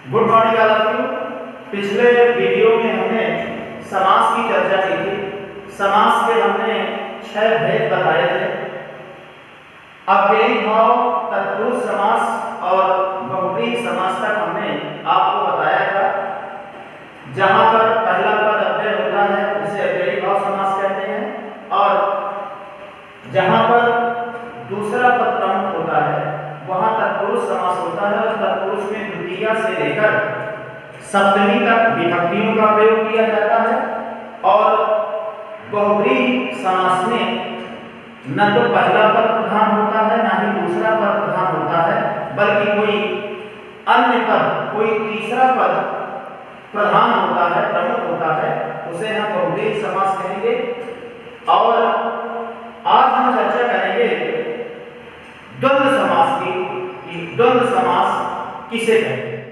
Good morning all of you. पिछले video में हमने समास की चर्चा की थी। समास के हमने 6 भेद बताए थे। अव्ययी भाव, तत्पुरुष समास और बहुव्रीहि समास तक हमने आपको बताया था। जहां पर पहला पद अव्यय होता है उसे अव्ययी भाव समास कहते हैं, और जहां पर दूसरा पद प्रमुख होता है वहां तत्पुरुष समास होता है, और तत्पुरुष में द्वितीया से लेकर सप्तमी तक विभक्तियों का प्रयोग किया जाता है। और बहुव्रीहि समास में न तो पहला पद प्रधान होता है न ही दूसरा पद प्रधान होता है, बल्कि कोई अन्य पद, कोई तीसरा पद प्रधान होता है, प्रमुख होता है, उसे हम बहुव्रीहि समास कहेंगे। और आज हम चर्चा करेंगे द्वंद्व समास की, कि द्वंद्व समास किसे कहते हैं।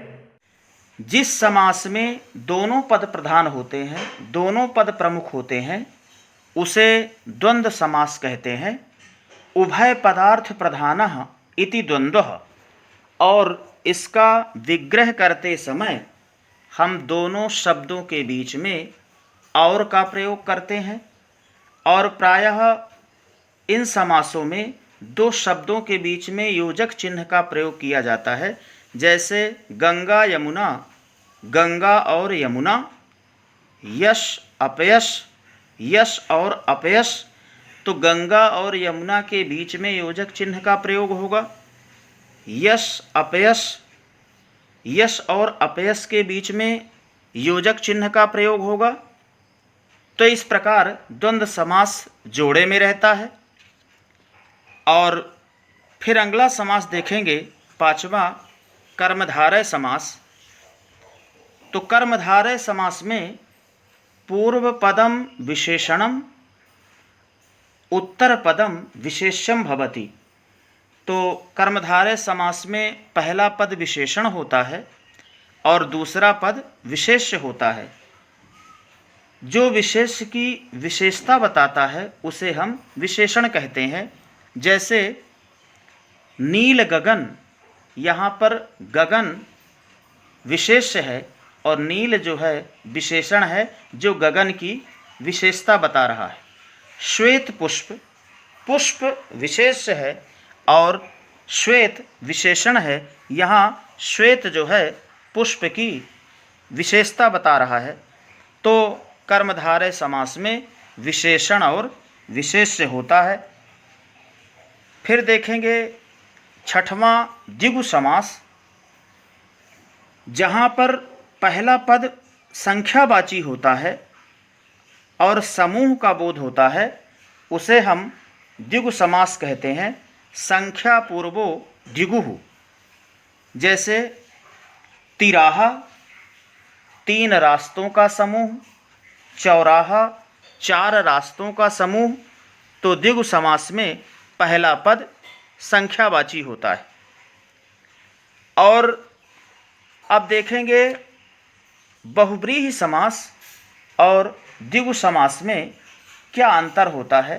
जिस समास में दोनों पद प्रधान होते हैं, दोनों पद प्रमुख होते हैं, उसे द्वंद्व समास कहते हैं। उभय पदार्थ प्रधानः इति द्वंद्वः। और इसका विग्रह करते समय हम दोनों शब्दों के बीच में और का प्रयोग करते हैं, और प्रायः इन समासों में दो शब्दों के बीच में योजक चिन्ह का प्रयोग किया जाता है। जैसे गंगा यमुना, गंगा और यमुना, यश अपयश, यश और अपयश। तो गंगा और यमुना के बीच में योजक चिन्ह का प्रयोग होगा। यश अपयश, यश और अपयश के बीच में योजक चिन्ह का प्रयोग होगा। तो इस प्रकार द्वंद्व समास जोड़े में रहता है। और फिर अगला समास देखेंगे, पांचवा, कर्मधारय समास। तो कर्मधारय समास में पूर्व पदम विशेषणम, उत्तर पदम विशेष्यम भवति। तो कर्मधारय समास में पहला पद विशेषण होता है और दूसरा पद विशेष्य होता है। जो विशेष की विशेषता बताता है उसे हम विशेषण कहते हैं। जैसे नील गगन, यहाँ पर गगन विशेष्य है और नील जो है विशेषण है, जो गगन की विशेषता बता रहा है। श्वेत पुष्प, पुष्प विशेष्य है और श्वेत विशेषण है। यहाँ श्वेत जो है पुष्प की विशेषता बता रहा है। तो कर्मधारय समास में विशेषण और विशेष्य होता है। फिर देखेंगे छठवां, द्विगु समास। जहाँ पर पहला पद संख्यावाची होता है और समूह का बोध होता है, उसे हम द्विगु समास कहते हैं। संख्या पूर्वो द्विगुः। जैसे तिराहा, 3 रास्तों का समूह, चौराहा, 4 रास्तों का समूह। तो द्विगु समास में पहला पद संख्यावाची होता है। और अब देखेंगे बहुव्रीहि समास और द्विगु समास में क्या अंतर होता है।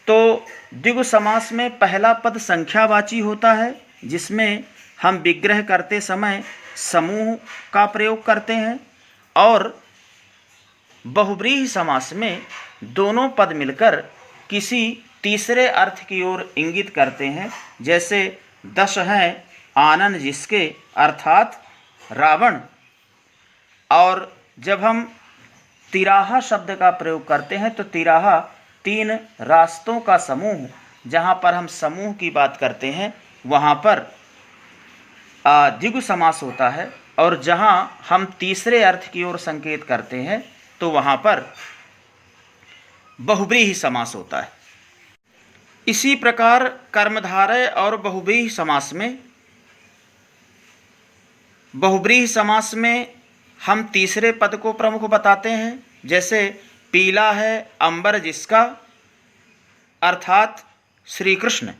तो द्विगु समास में पहला पद संख्यावाची होता है, जिसमें हम विग्रह करते समय समूह का प्रयोग करते हैं। और बहुव्रीहि समास में दोनों पद मिलकर किसी तीसरे अर्थ की ओर इंगित करते हैं। जैसे 10 हैं आनन जिसके, अर्थात रावण। और जब हम तिराहा शब्द का प्रयोग करते हैं तो तिराहा 3 रास्तों का समूह, जहाँ पर हम समूह की बात करते हैं वहाँ पर द्विगु समास होता है। और जहाँ हम तीसरे अर्थ की ओर संकेत करते हैं तो वहाँ पर बहुव्रीहि समास होता है। इसी प्रकार कर्मधारय और बहुव्रीहि समास में, बहुव्रीहि समास में हम तीसरे पद को प्रमुख बताते हैं। जैसे पीला है अंबर जिसका, अर्थात श्री कृष्ण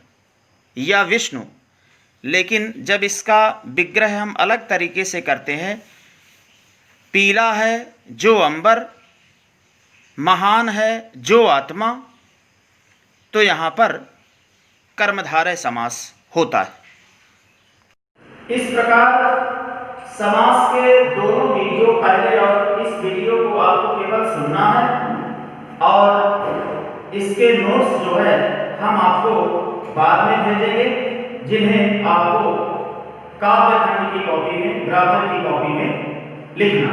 या विष्णु। लेकिन जब इसका विग्रह हम अलग तरीके से करते हैं, पीला है जो अंबर, महान है जो आत्मा, तो यहाँ पर कर्मधारय समास होता है। इस प्रकार समास के दोनों वीडियो पहले और इस वीडियो को आपको केवल सुनना है और इसके नोट्स जो है हम आपको बाद में भेजेंगे, जिन्हें आपको काव्य खंड की कॉपी में, ग्रामर की कॉपी में लिखना।